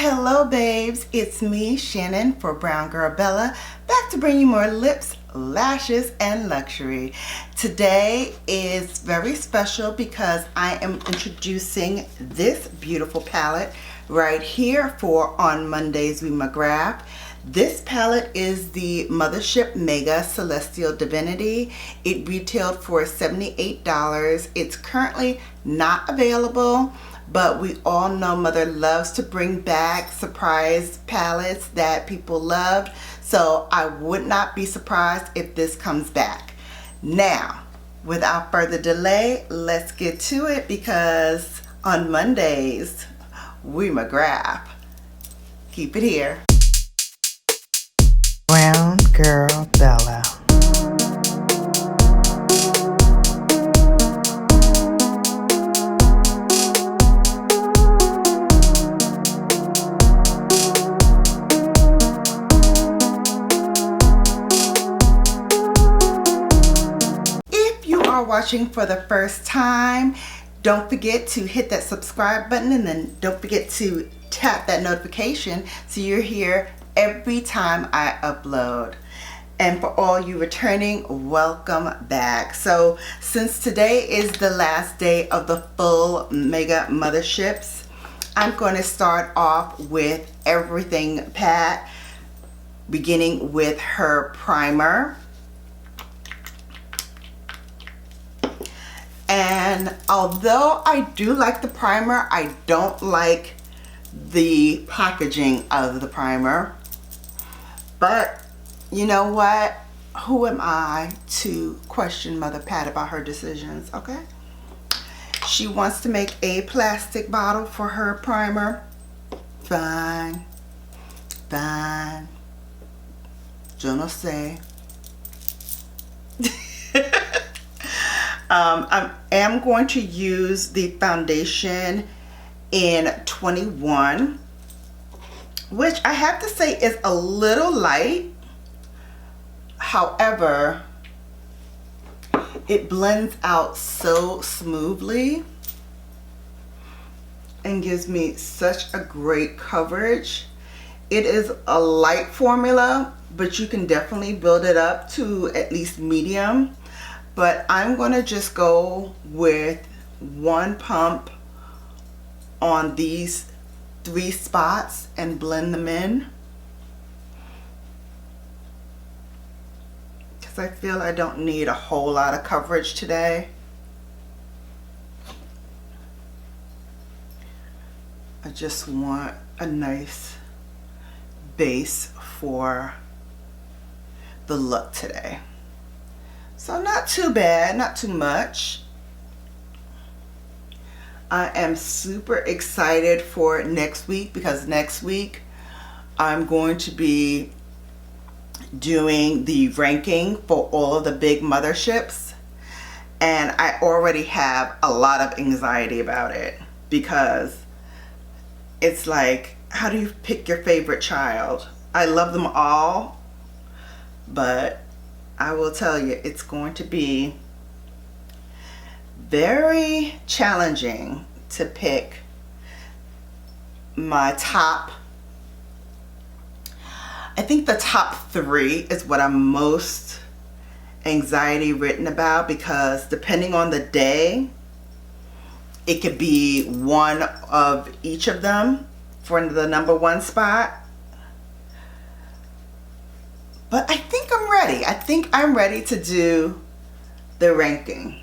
Hello babes, it's me, Shannon for BrownGirlBella, back to bring you more lips, lashes, and luxury. Today is very special because I am introducing this beautiful palette right here for On Mondays with McGrath. This palette is the Mothership Mega Celestial Divinity. It retailed for $78. It's currently not available, but we all know Mother loves to bring back surprise palettes that people loved. So I would not be surprised if this comes back. Now, without further delay, let's get to it because on Mondays, we McGrath. Keep it here. BrownGirlBella. Watching for the first time, don't forget to hit that subscribe button and then don't forget to tap that notification so you're here every time I upload. And for all you returning, welcome back. So since today is the last day of the full Mega Motherships, I'm going to start off with everything Pat, beginning with her primer. And although I do like the primer, I don't like the packaging of the primer. But you know what? Who am I to question Mother Pat about her decisions, okay? She wants to make a plastic bottle for her primer. Fine. Fine. Je ne sais. I am going to use the foundation in 21, which I have to say is a little light. However, it blends out so smoothly and gives me such a great coverage. It is a light formula, but you can definitely build it up to at least medium. But I'm going to just go with one pump on these 3 spots and blend them in. Because I feel I don't need a whole lot of coverage today. I just want a nice base for the look today. So not too bad, not too much. I am super excited for next week because next week I'm going to be doing the ranking for all of the big motherships. And I already have a lot of anxiety about it because it's like, how do you pick your favorite child? I love them all, but I will tell you, it's going to be very challenging to pick my top. I think the top 3 is what I'm most anxiety ridden about because depending on the day, it could be one of each of them for the number 1 spot. But I think I'm ready. I think I'm ready to do the ranking.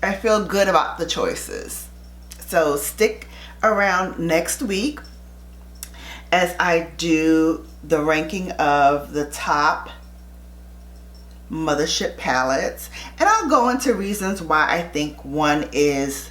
I feel good about the choices. So stick around next week as I do the ranking of the top Mothership palettes. And I'll go into reasons why I think one is,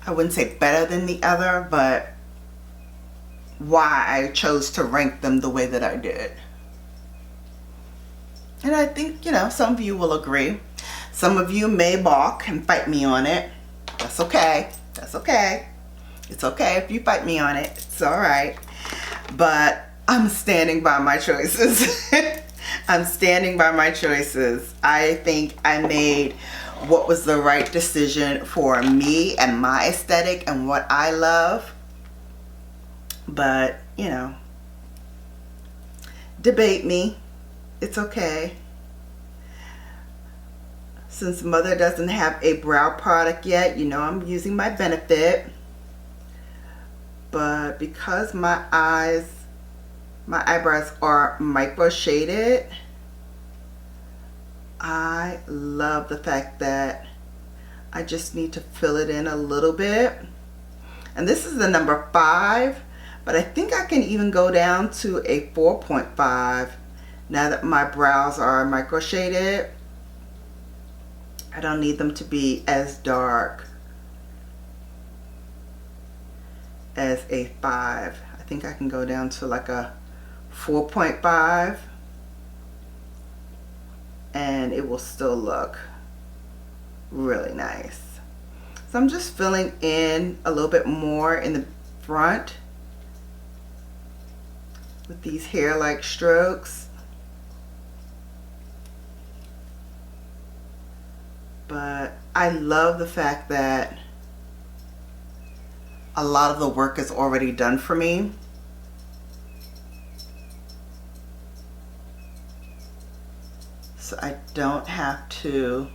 I wouldn't say better than the other, but why I chose to rank them the way that I did. And I think, you know, some of you will agree. Some of you may balk and fight me on it. That's okay. That's okay. It's okay if you fight me on it. It's all right. But I'm standing by my choices. I'm standing by my choices. I think I made what was the right decision for me and my aesthetic and what I love. But, you know, debate me. It's okay. Since Mother doesn't have a brow product yet, you know I'm using my Benefit. But because my eyebrows are micro shaded, I love the fact that I just need to fill it in a little bit. And this is the number 5, but I think I can even go down to a 4.5 now that my brows are micro shaded. I don't need them to be as dark as a 5. I think I can go down to like a 4.5 and it will still look really nice. So I'm just filling in a little bit more in the front with these hair-like strokes. But I love the fact that a lot of the work is already done for me. So I don't have to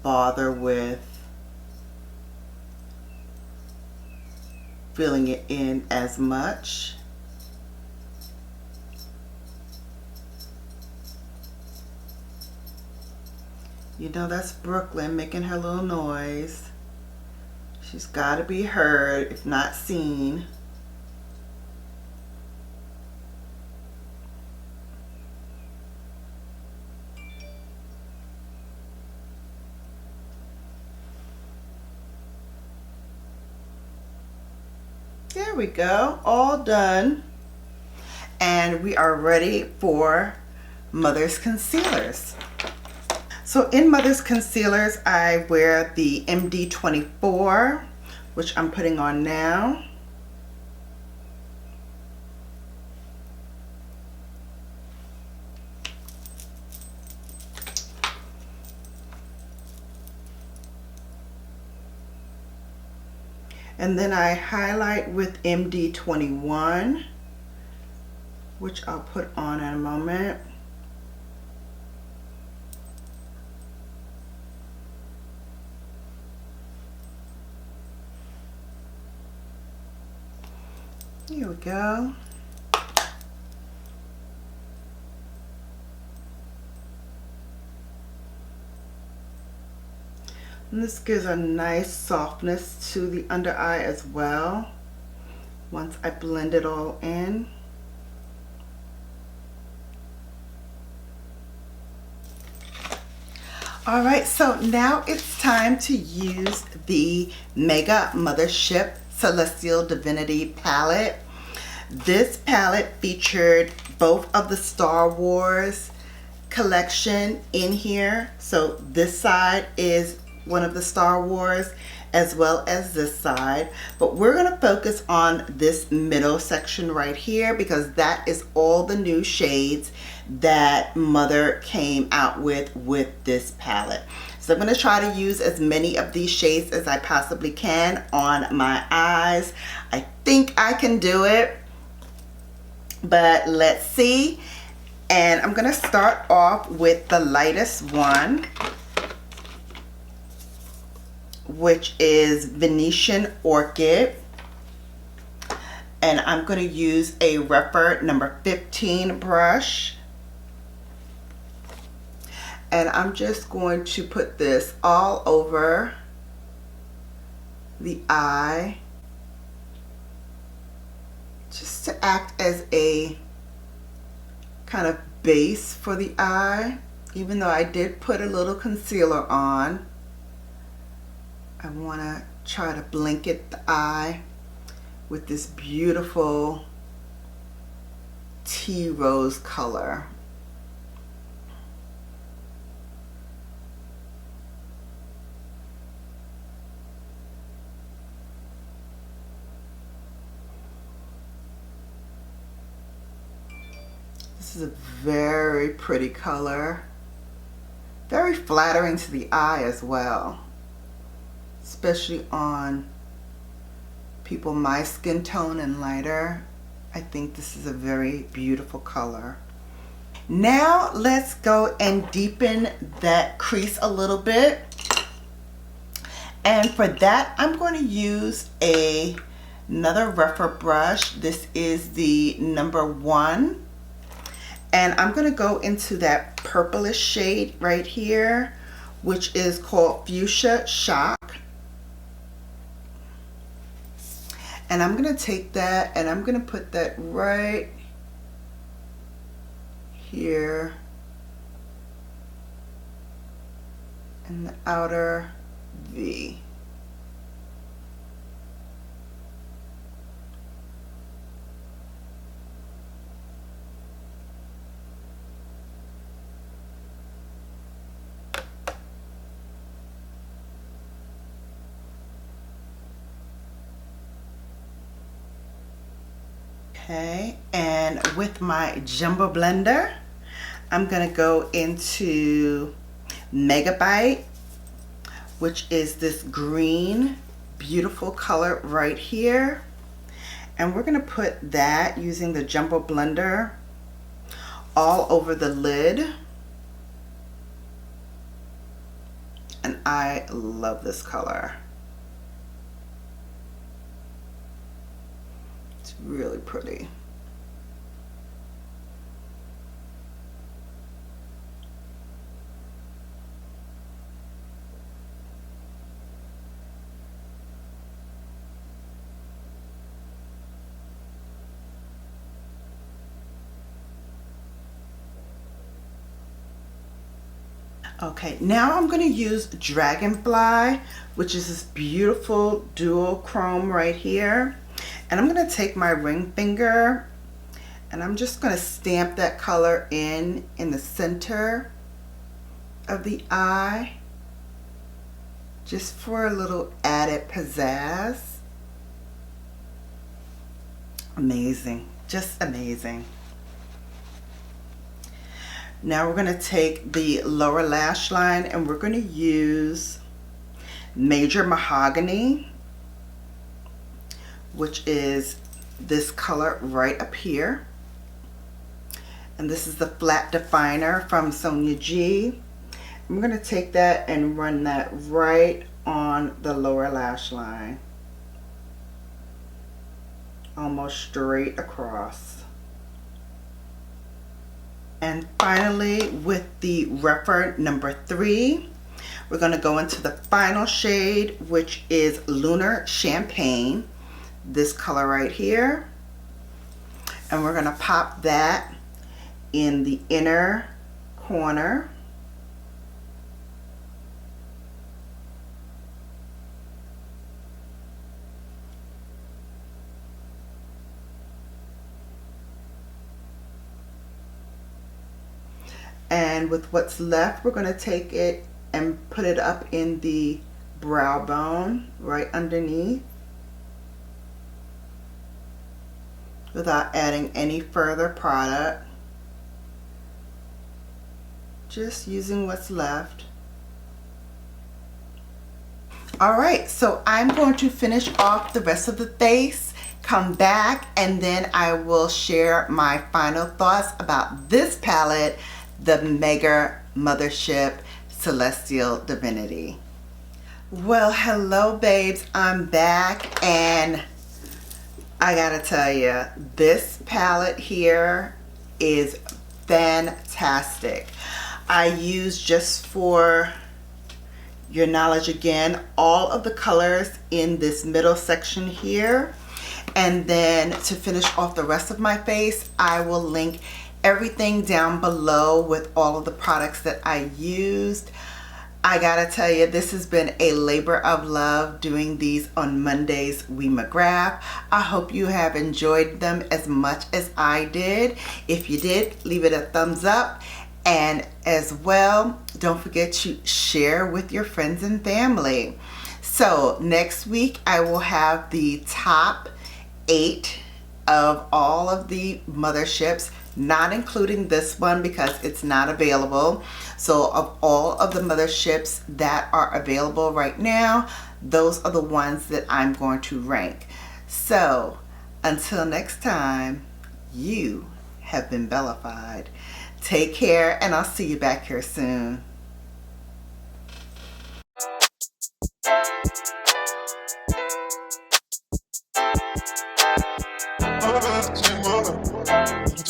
bother with filling it in as much. You know, that's Brooklyn making her little noise. She's got to be heard, if not seen. There we go, all done. And we are ready for Mother's concealers. So in Mother's concealers, I wear the MD24, which I'm putting on now. And then I highlight with MD21, which I'll put on in a moment. Here we go. And this gives a nice softness to the under eye as well once I blend it all in. Alright, so now it's time to use the Mega Mothership Celestial Divinity palette. This palette featured both of the Star Wars collection in here. So this side is one of the Star Wars as well as this side, but we're going to focus on this middle section right here because that is all the new shades that Mother came out with this palette. So I'm going to try to use as many of these shades as I possibly can on my eyes. I think I can do it, but let's see. And I'm going to start off with the lightest one, which is Venetian Orchid. And I'm going to use a Rephr number 15 brush. And I'm just going to put this all over the eye, just to act as a kind of base for the eye. Even though I did put a little concealer on, I want to try to blanket the eye with this beautiful tea rose color. This is a very pretty color. very flattering to the eye as well, especially on people my skin tone and lighter. I think this is a very beautiful color. Now let's go and deepen that crease a little bit. And for that, I'm going to use another rougher brush. This is the number 1. And I'm going to go into that purplish shade right here, which is called Fuchsia Shock. And I'm going to take that and I'm going to put that right here in the outer V. Okay, and with my jumbo blender, I'm gonna go into Megabyte, which is this green, beautiful color right here. And we're gonna put that using the jumbo blender all over the lid. And I love this color. It's really pretty. Okay, now I'm going to use Dragonfly, which is this beautiful dual chrome right here. And I'm going to take my ring finger and I'm just going to stamp that color in the center of the eye, just for a little added pizzazz. Amazing, just amazing. Now we're going to take the lower lash line and we're going to use Major Mahogany, which is this color right up here. And this is the flat definer from Sonia G. I'm going to take that and run that right on the lower lash line, almost straight across. And finally, with the rougher number 3, we're going to go into the final shade, which is Lunar Champagne, this color right here. And we're going to pop that in the inner corner. And with what's left, we're going to take it and put it up in the brow bone right underneath, without adding any further product. Just using what's left. Alright, so I'm going to finish off the rest of the face, come back, and then I will share my final thoughts about this palette, the Mega Mothership Celestial Divinity. Well, hello babes, I'm back, and I gotta tell you, this palette here is fantastic. I use, just for your knowledge again, all of the colors in this middle section here, and then to finish off the rest of my face, I will link everything down below with all of the products that I used. I gotta tell you, this has been a labor of love doing these on Mondays with McGrath. I hope you have enjoyed them as much as I did. If you did, leave it a thumbs up. And as well, don't forget to share with your friends and family. So next week, I will have the top 8 of all of the motherships not including this one because it's not available. So of all of the motherships that are available right now, those are the ones that I'm going to rank. So until next time, you have been Bellafied. Take care, and I'll see you back here soon.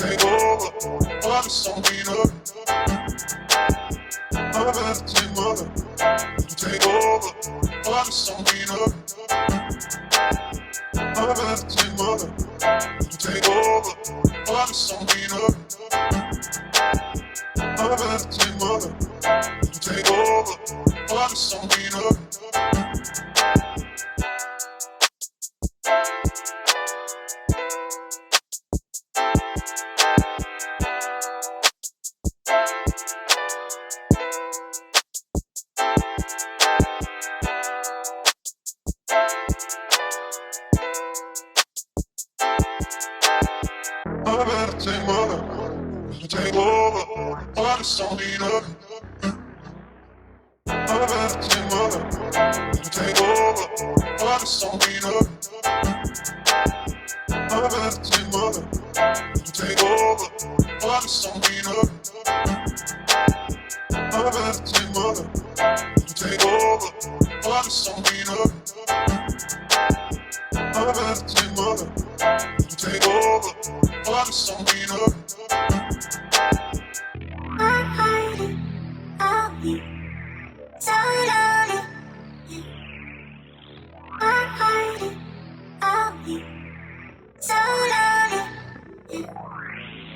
Take over, all this on me up. I'm about to take mother. Take over, all this on me up. I'm about to take mother. Take over, all this on me up. I'm about to take mother. Take over, all this on me up. I'm about to take mother, take over, all this on me up. I'm about to take mother, take over, all this on me up. I'm about to take mother, take over, all this on me up. I'm about to take mother, take over, all this on me up. I'm about to take mother, take over, all this on me.